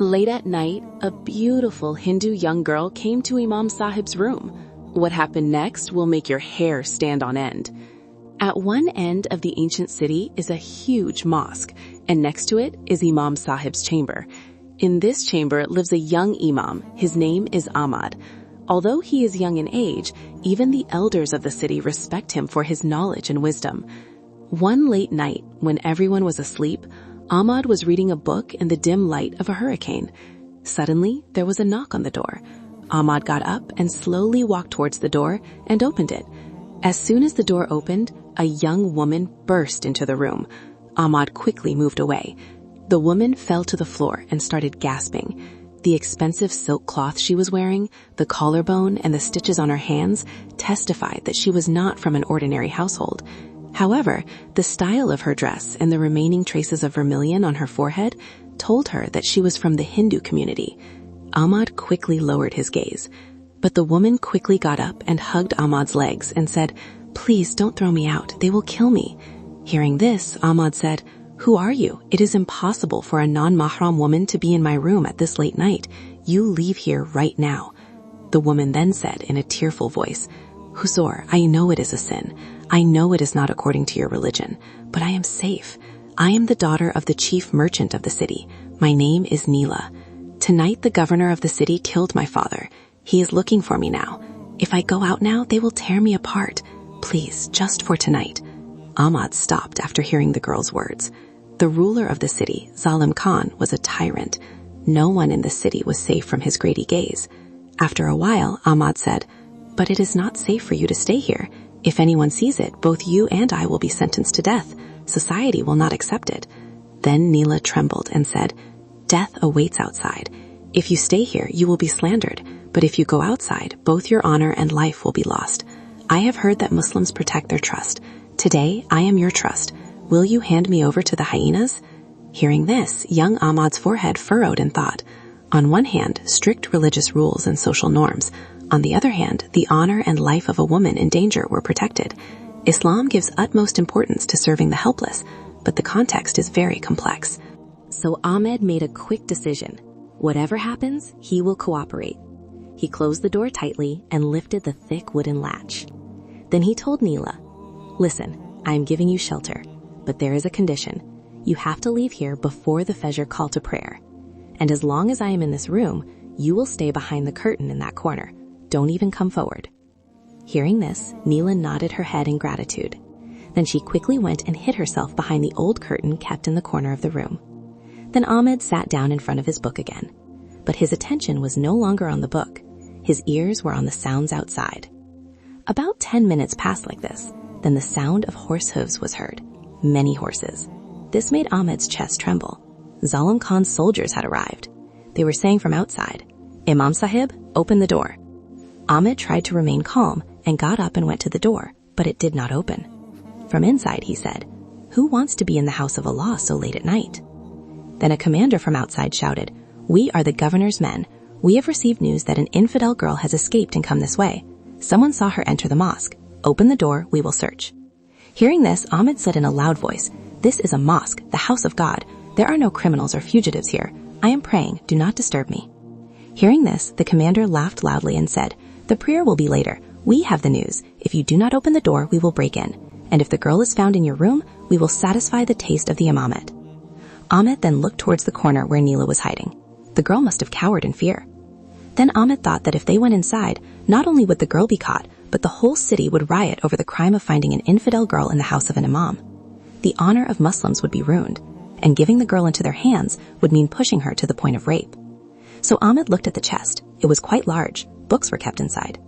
Late at night, a beautiful Hindu young girl came to Imam Sahib's room. What happened next will make your hair stand on end. At one end of the ancient city is a huge mosque, and next to it is Imam Sahib's chamber. In this chamber lives a young imam. His name is Ahmad. Although he is young in age, even the elders of the city respect him for his knowledge and wisdom. One late night, when everyone was asleep, Ahmad was reading a book in the dim light of a hurricane. Suddenly, there was a knock on the door. Ahmad got up and slowly walked towards the door and opened it. As soon as the door opened, a young woman burst into the room. Ahmad quickly moved away. The woman fell to the floor and started gasping. The expensive silk cloth she was wearing, the collarbone, and the stitches on her hands testified that she was not from an ordinary household. However, the style of her dress and the remaining traces of vermilion on her forehead told her that she was from the Hindu community. Ahmad quickly lowered his gaze, but the woman quickly got up and hugged Ahmad's legs and said, "Please don't throw me out, they will kill me." Hearing this, Ahmad said, "Who are you? It is impossible for a non-mahram woman to be in my room at this late night. You leave here right now." The woman then said in a tearful voice, "Huzur, I know it is a sin. I know it is not according to your religion, but I am safe. I am the daughter of the chief merchant of the city. My name is Neela. Tonight the governor of the city killed my father. He is looking for me now. If I go out now, they will tear me apart. Please, just for tonight." Ahmad stopped after hearing the girl's words. The ruler of the city, Zalim Khan, was a tyrant. No one in the city was safe from his greedy gaze. After a while, Ahmad said, "But it is not safe for you to stay here. If anyone sees it, both you and I will be sentenced to death. Society will not accept it." Then Neela trembled and said, "Death awaits outside. If you stay here, you will be slandered. But if you go outside, both your honor and life will be lost. I have heard that Muslims protect their trust. Today, I am your trust. Will you hand me over to the hyenas?" Hearing this, young Ahmad's forehead furrowed in thought. On one hand, strict religious rules and social norms. On the other hand, the honor and life of a woman in danger were protected. Islam gives utmost importance to serving the helpless, but the context is very complex. So Ahmed made a quick decision. Whatever happens, he will cooperate. He closed the door tightly and lifted the thick wooden latch. Then he told Neela, "Listen, I am giving you shelter, but there is a condition. You have to leave here before the Fajr call to prayer. And as long as I am in this room, you will stay behind the curtain in that corner. Don't even come forward." Hearing this, Neela nodded her head in gratitude. Then she quickly went and hid herself behind the old curtain kept in the corner of the room. Then Ahmed sat down in front of his book again. But his attention was no longer on the book. His ears were on the sounds outside. About 10 minutes passed like this. Then the sound of horse hooves was heard. Many horses. This made Ahmed's chest tremble. Zalim Khan's soldiers had arrived. They were saying from outside, "Imam Sahib, open the door." Ahmed tried to remain calm and got up and went to the door, but it did not open. From inside, he said, "Who wants to be in the house of Allah so late at night?" Then a commander from outside shouted, "We are the governor's men. We have received news that an infidel girl has escaped and come this way. Someone saw her enter the mosque. Open the door, we will search." Hearing this, Ahmed said in a loud voice, "This is a mosque, the house of God. There are no criminals or fugitives here. I am praying, do not disturb me." Hearing this, the commander laughed loudly and said, "The prayer will be later. We have the news. If you do not open the door, we will break in. And if the girl is found in your room, we will satisfy the taste of the imamate." Ahmed then looked towards the corner where Neela was hiding. The girl must have cowered in fear. Then Ahmed thought that if they went inside, not only would the girl be caught, but the whole city would riot over the crime of finding an infidel girl in the house of an imam. The honor of Muslims would be ruined, and giving the girl into their hands would mean pushing her to the point of rape. So Ahmed looked at the chest. It was quite large. Books were kept inside.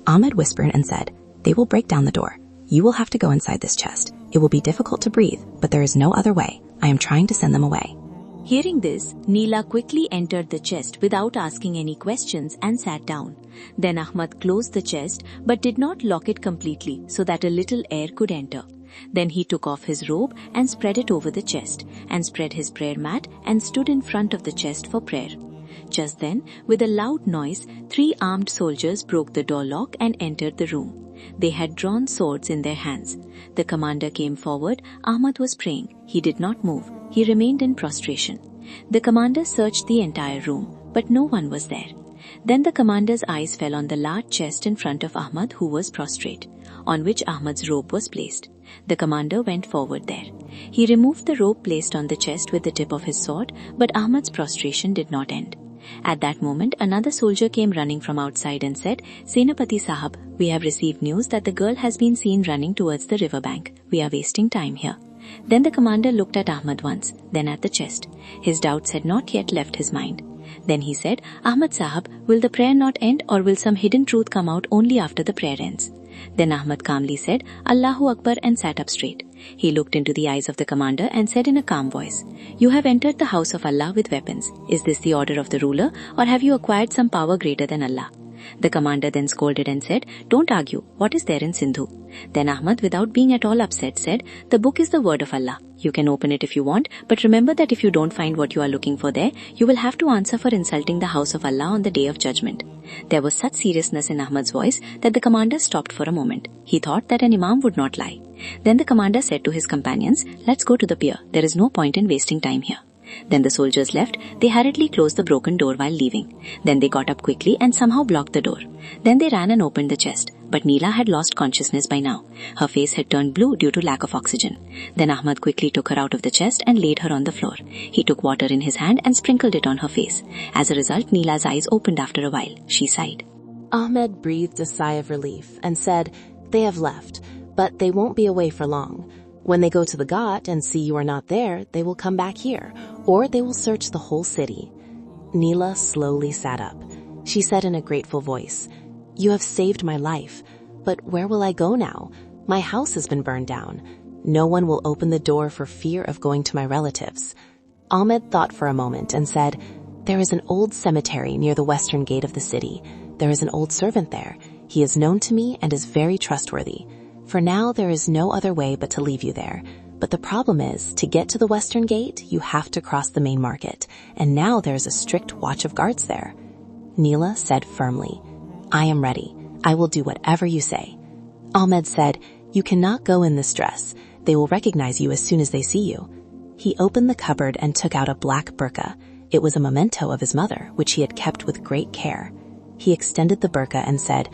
Ahmed whispered and said, "They will break down the door. You will have to go inside this chest. It will be difficult to breathe, but there is no other way. I am trying to send them away." Hearing this, Neela quickly entered the chest without asking any questions and sat down. Then Ahmad closed the chest but did not lock it completely so that a little air could enter. Then he took off his robe and spread it over the chest, and spread his prayer mat and stood in front of the chest for prayer. Just then, with a loud noise, 3 armed soldiers broke the door lock and entered the room. They had drawn swords in their hands. The commander came forward. Ahmad was praying. He did not move. He remained in prostration. The commander searched the entire room, but no one was there. Then the commander's eyes fell on the large chest in front of Ahmad, who was prostrate, on which Ahmad's robe was placed. The commander went forward there. He removed the robe placed on the chest with the tip of his sword, but Ahmad's prostration did not end. At that moment, another soldier came running from outside and said, "Senapati Sahab, we have received news that the girl has been seen running towards the river bank. We are wasting time here." Then the commander looked at Ahmad once, then at the chest. His doubts had not yet left his mind. Then he said, "Ahmad Sahab, will the prayer not end, or will some hidden truth come out only after the prayer ends?" Then Ahmad calmly said, "Allahu Akbar," and sat up straight. He looked into the eyes of the commander and said in a calm voice, "You have entered the house of Allah with weapons. Is this the order of the ruler, or have you acquired some power greater than Allah?" The commander then scolded and said, "Don't argue. What is there in Sindhu?" Then Ahmad, without being at all upset, said, "The book is the word of Allah. You can open it if you want, but remember that if you don't find what you are looking for there, you will have to answer for insulting the house of Allah on the day of judgment." There was such seriousness in Ahmad's voice that the commander stopped for a moment. He thought that an imam would not lie. Then the commander said to his companions, "Let's go to the pier. There is no point in wasting time here." Then the soldiers left. They hurriedly closed the broken door while leaving. Then they got up quickly and somehow blocked the door. Then they ran and opened the chest. But Neela had lost consciousness by now. Her face had turned blue due to lack of oxygen. Then Ahmad quickly took her out of the chest and laid her on the floor. He took water in his hand and sprinkled it on her face. As a result, Neela's eyes opened after a while. She sighed. Ahmed breathed a sigh of relief and said, "They have left, but they won't be away for long. When they go to the Ghat and see you are not there, they will come back here, or they will search the whole city." Neela slowly sat up. She said in a grateful voice, "You have saved my life, but where will I go now? My house has been burned down. No one will open the door for fear of going to my relatives." Ahmed thought for a moment and said, "There is an old cemetery near the western gate of the city. There is an old servant there. He is known to me and is very trustworthy. For now, there is no other way but to leave you there. But the problem is, to get to the western gate, you have to cross the main market, and now there is a strict watch of guards there." Neela said firmly, "I am ready. I will do whatever you say." Ahmed said, "You cannot go in this dress. They will recognize you as soon as they see you." He opened the cupboard and took out a black burqa. It was a memento of his mother, which he had kept with great care. He extended the burqa and said,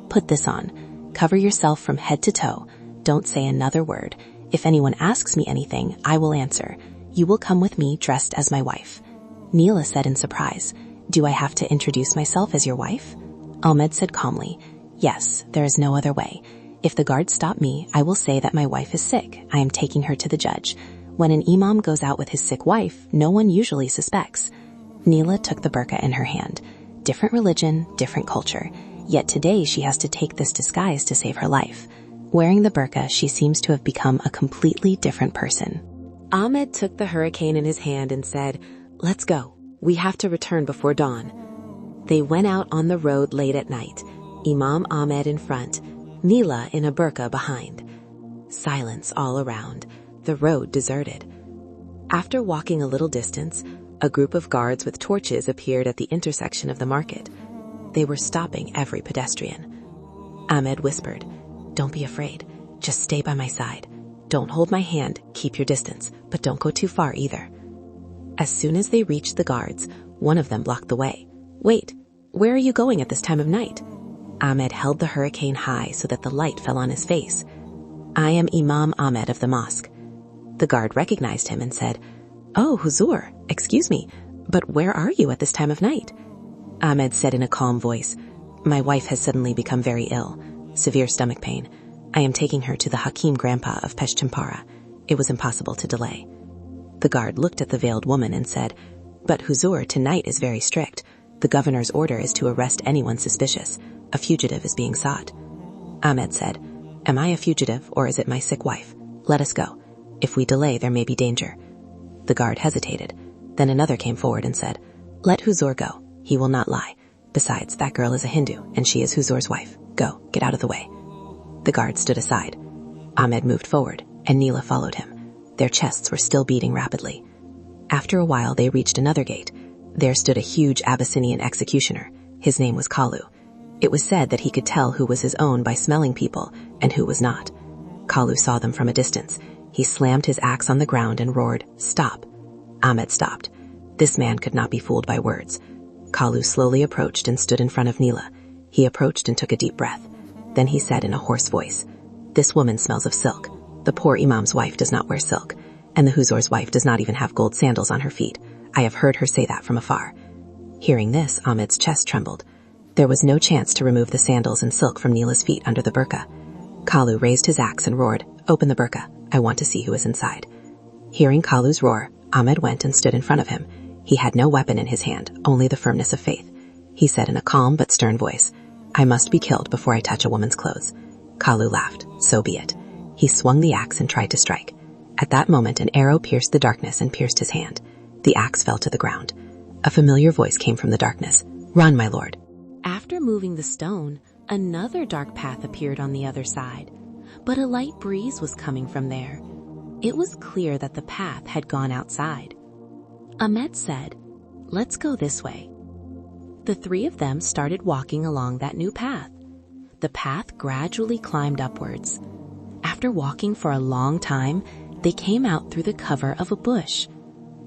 "Put this on. Cover yourself from head to toe. Don't say another word. If anyone asks me anything, I will answer. You will come with me dressed as my wife." Neela said in surprise, "Do I have to introduce myself as your wife?" Ahmed said calmly, "Yes, there is no other way. If the guards stop me, I will say that my wife is sick. I am taking her to the judge. When an imam goes out with his sick wife, no one usually suspects." Neela took the burqa in her hand. Different religion, different culture. Yet today she has to take this disguise to save her life. Wearing the burqa, she seems to have become a completely different person. Ahmed took the hurricane in his hand and said, "Let's go. We have to return before dawn." They went out on the road late at night, Imam Ahmed in front, Neela in a burqa behind. Silence all around, the road deserted. After walking a little distance, a group of guards with torches appeared at the intersection of the market. They were stopping every pedestrian. Ahmed whispered, "Don't be afraid. Just stay by my side. Don't hold my hand, keep your distance, but don't go too far either." As soon as they reached the guards, one of them blocked the way. "Wait, where are you going at this time of night?" Ahmed held the hurricane high so that the light fell on his face. "I am Imam Ahmed of the mosque." The guard recognized him and said, "Oh, Huzur, excuse me, but where are you at this time of night?" Ahmed said in a calm voice, "My wife has suddenly become very ill, severe stomach pain. I am taking her to the Hakim grandpa of Peshchimpara. It was impossible to delay." The guard looked at the veiled woman and said, "But Huzur, tonight is very strict. The governor's order is to arrest anyone suspicious. A fugitive is being sought." Ahmed said, "Am I a fugitive or is it my sick wife? Let us go. If we delay, there may be danger." The guard hesitated. Then another came forward and said, "Let Huzur go. He will not lie. Besides, that girl is a Hindu, and she is Huzur's wife. Go, get out of the way." The guard stood aside. Ahmed moved forward, and Neela followed him. Their chests were still beating rapidly. After a while, they reached another gate. There stood a huge Abyssinian executioner. His name was Kalu. It was said that he could tell who was his own by smelling people and who was not. Kalu saw them from a distance. He slammed his axe on the ground and roared, "Stop." Ahmed stopped. This man could not be fooled by words. Kalu slowly approached and stood in front of Nila. He approached and took a deep breath. Then he said in a hoarse voice, "This woman smells of silk. The poor imam's wife does not wear silk, and the Huzur's wife does not even have gold sandals on her feet. I have heard her say that from afar." Hearing this, Ahmed's chest trembled. There was no chance to remove the sandals and silk from Nila's feet under the burqa. Kalu raised his axe and roared, "Open the burqa. I want to see who is inside." Hearing Kalu's roar, Ahmed went and stood in front of him. He had no weapon in his hand, only the firmness of faith. He said in a calm but stern voice, "I must be killed before I touch a woman's clothes." Kalu laughed. "So be it." He swung the axe and tried to strike. At that moment, an arrow pierced the darkness and pierced his hand. The axe fell to the ground. A familiar voice came from the darkness. "Run, my lord." After moving the stone, another dark path appeared on the other side, but a light breeze was coming from there. It was clear that the path had gone outside. Ahmed said, "Let's go this way." The three of them started walking along that new path. The path gradually climbed upwards. After walking for a long time, they came out through the cover of a bush.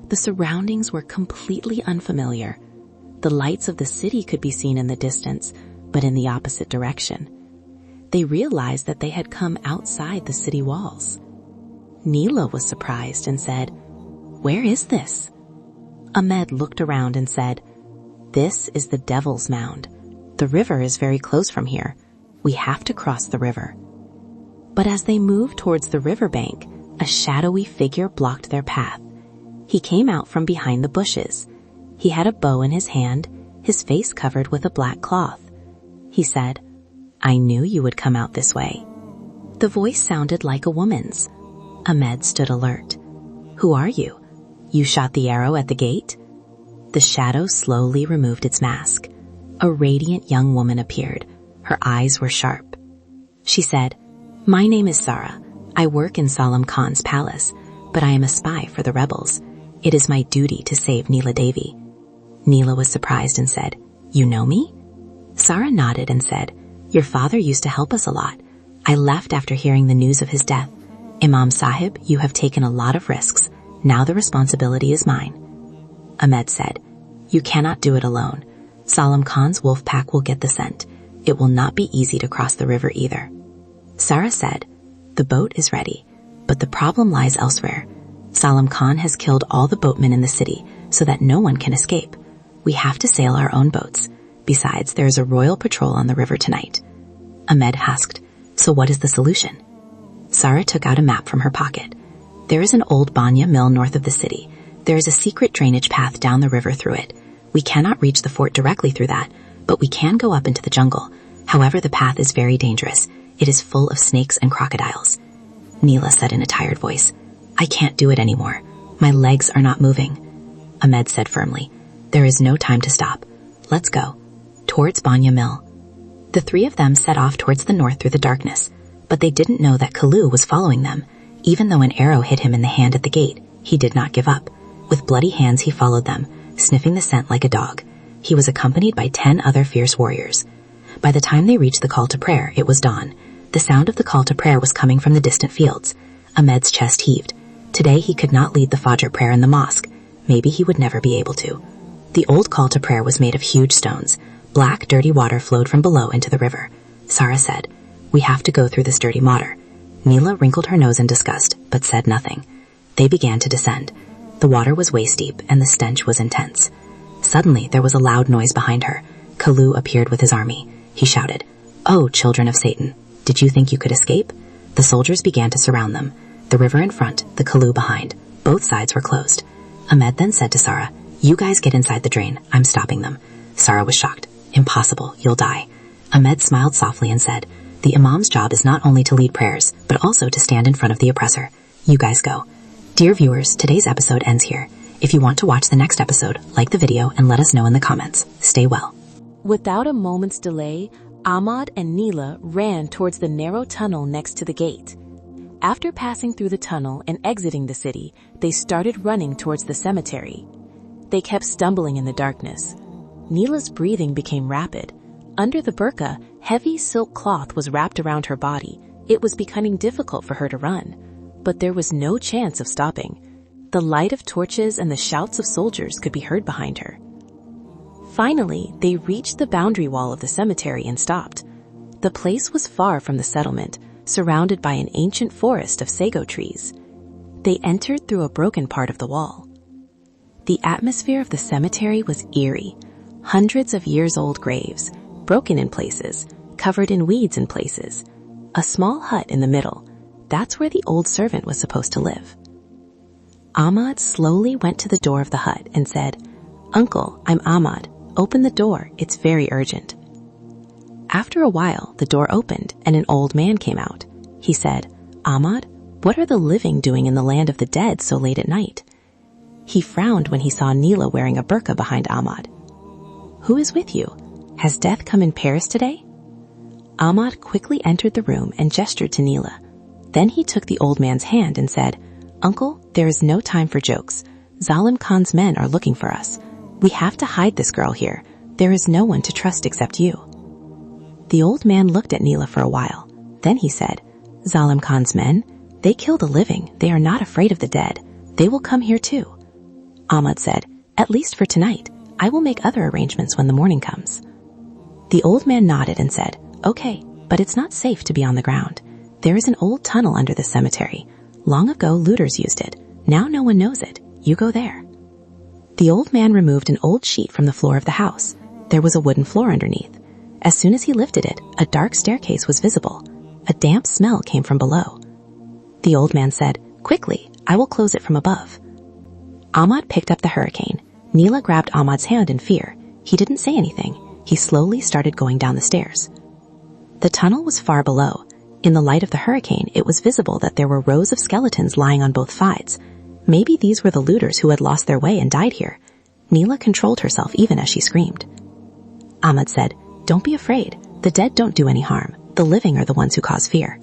The surroundings were completely unfamiliar. The lights of the city could be seen in the distance, but in the opposite direction. They realized that they had come outside the city walls. Nila was surprised and said, "Where is this?" Ahmed looked around and said, "This is the Devil's Mound. The river is very close from here. We have to cross the river." But as they moved towards the riverbank, a shadowy figure blocked their path. He came out from behind the bushes. He had a bow in his hand, his face covered with a black cloth. He said, "I knew you would come out this way." The voice sounded like a woman's. Ahmed stood alert. "Who are you? You shot the arrow at the gate?" The shadow slowly removed its mask. A radiant young woman appeared. Her eyes were sharp. She said, "My name is Sarah. I work in Salam Khan's palace, but I am a spy for the rebels. It is my duty to save Nila Devi." Nila was surprised and said, "You know me?" Sarah nodded and said, "Your father used to help us a lot. I left after hearing the news of his death. Imam Sahib, you have taken a lot of risks. Now the responsibility is mine." Ahmed said, "You cannot do it alone. Salam Khan's wolf pack will get the scent. It will not be easy to cross the river either." Sarah said, "The boat is ready, but the problem lies elsewhere. Salam Khan has killed all the boatmen in the city so that no one can escape. We have to sail our own boats. Besides, there is a royal patrol on the river tonight." Ahmed asked, "So what is the solution?" Sarah took out a map from her pocket. "There is an old banya mill north of the city. There is a secret drainage path down the river through it. We cannot reach the fort directly through that, but we can go up into the jungle. However, the path is very dangerous. It is full of snakes and crocodiles." Nila said in a tired voice, "I can't do it anymore. My legs are not moving." Ahmed said firmly, "There is no time to stop. Let's go." Towards Banya Mill. The three of them set off towards the north through the darkness, but they didn't know that Kalu was following them. Even though an arrow hit him in the hand at the gate, he did not give up. With bloody hands he followed them, sniffing the scent like a dog. He was accompanied by 10 other fierce warriors. By the time they reached the call to prayer, it was dawn. The sound of the call to prayer was coming from the distant fields. Ahmed's chest heaved. Today he could not lead the Fajr prayer in the mosque. Maybe he would never be able to. The old call to prayer was made of huge stones. Black, dirty water flowed from below into the river. Sarah said, "We have to go through this dirty water." Nila wrinkled her nose in disgust, but said nothing. They began to descend. The water was waist deep, and the stench was intense. Suddenly, there was a loud noise behind her. Kalu appeared with his army. He shouted, "Oh, children of Satan, did you think you could escape?" The soldiers began to surround them. The river in front, the Kalu behind. Both sides were closed. Ahmed then said to Sarah, "You guys get inside the drain. I'm stopping them." Sarah was shocked. "Impossible, you'll die." Ahmed smiled softly and said, "The imam's job is not only to lead prayers, but also to stand in front of the oppressor. You guys go." Dear viewers, today's episode ends here. If you want to watch the next episode, like the video and let us know in the comments. Stay well. Without a moment's delay, Ahmad and Nila ran towards the narrow tunnel next to the gate. After passing through the tunnel and exiting the city, they started running towards the cemetery. They kept stumbling in the darkness. Nila's breathing became rapid. Under the burqa, heavy silk cloth was wrapped around her body. It was becoming difficult for her to run, but there was no chance of stopping. The light of torches and the shouts of soldiers could be heard behind her. Finally, they reached the boundary wall of the cemetery and stopped. The place was far from the settlement, surrounded by an ancient forest of sago trees. They entered through a broken part of the wall. The atmosphere of the cemetery was eerie. Hundreds of years-old graves, broken in places, covered in weeds in places. A small hut in the middle. That's where the old servant was supposed to live. Ahmad slowly went to the door of the hut and said, "Uncle, I'm Ahmad. Open the door, it's very urgent." After a while, the door opened and an old man came out. He said, "Ahmad, what are the living doing in the land of the dead so late at night?" He frowned when he saw Neela wearing a burqa behind Ahmad. "Who is with you? Has death come in pairs today?" Ahmad quickly entered the room and gestured to Neela. Then he took the old man's hand and said, "Uncle, there is no time for jokes. Zalim Khan's men are looking for us. We have to hide this girl here. There is no one to trust except you." The old man looked at Neela for a while. Then he said, "Zalim Khan's men? They kill the living. They are not afraid of the dead. They will come here too." Ahmad said, "At least for tonight. I will make other arrangements when the morning comes." The old man nodded and said, "Okay, but it's not safe to be on the ground. There is an old tunnel under the cemetery. Long ago, looters used it. Now no one knows it. You go there." The old man removed an old sheet from the floor of the house. There was a wooden floor underneath. As soon as he lifted it, a dark staircase was visible. A damp smell came from below. The old man said, "Quickly, I will close it from above." Ahmad picked up the hurricane. Neela grabbed Ahmad's hand in fear. He didn't say anything. He slowly started going down the stairs. The tunnel was far below. In the light of the hurricane, it was visible that there were rows of skeletons lying on both sides. Maybe these were the looters who had lost their way and died here. Neela controlled herself even as she screamed. Ahmad said, "Don't be afraid. The dead don't do any harm. The living are the ones who cause fear."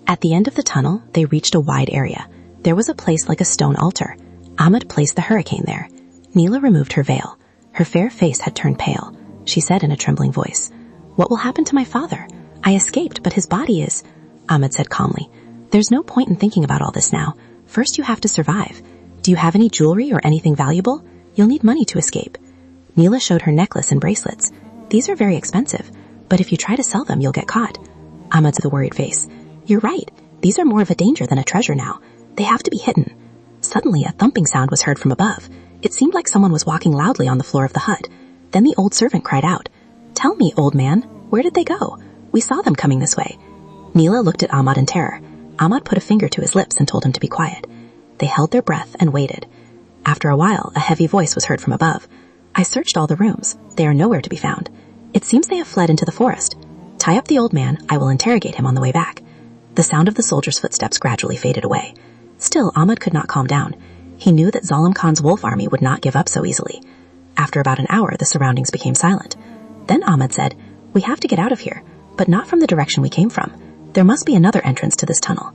At the end of the tunnel, they reached a wide area. There was a place like a stone altar. Ahmad placed the hurricane there. Neela removed her veil. Her fair face had turned pale. She said in a trembling voice, "What will happen to my father? I escaped, but his body is..." Ahmad said calmly, "There's no point in thinking about all this now. First you have to survive. Do you have any jewelry or anything valuable? You'll need money to escape." Neela showed her necklace and bracelets. "These are very expensive, but if you try to sell them, you'll get caught." Ahmad said with a worried face, "You're right. These are more of a danger than a treasure now. They have to be hidden." Suddenly, a thumping sound was heard from above. It seemed like someone was walking loudly on the floor of the hut. Then the old servant cried out, "Tell me, old man, where did they go? We saw them coming this way." Neela looked at Ahmad in terror. Ahmad put a finger to his lips and told him to be quiet. They held their breath and waited. After a while, a heavy voice was heard from above. "I searched all the rooms. They are nowhere to be found. It seems they have fled into the forest. Tie up the old man. I will interrogate him on the way back." The sound of the soldiers' footsteps gradually faded away. Still, Ahmad could not calm down. He knew that Zalim Khan's wolf army would not give up so easily. After about an hour, the surroundings became silent. Then Ahmad said, "We have to get out of here, but not from the direction we came from. There must be another entrance to this tunnel."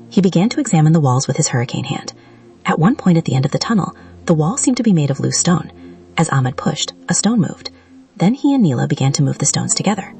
He began to examine the walls with his hurricane hand. At one point at the end of the tunnel, the wall seemed to be made of loose stone. As Ahmad pushed, a stone moved. Then he and Neela began to move the stones together.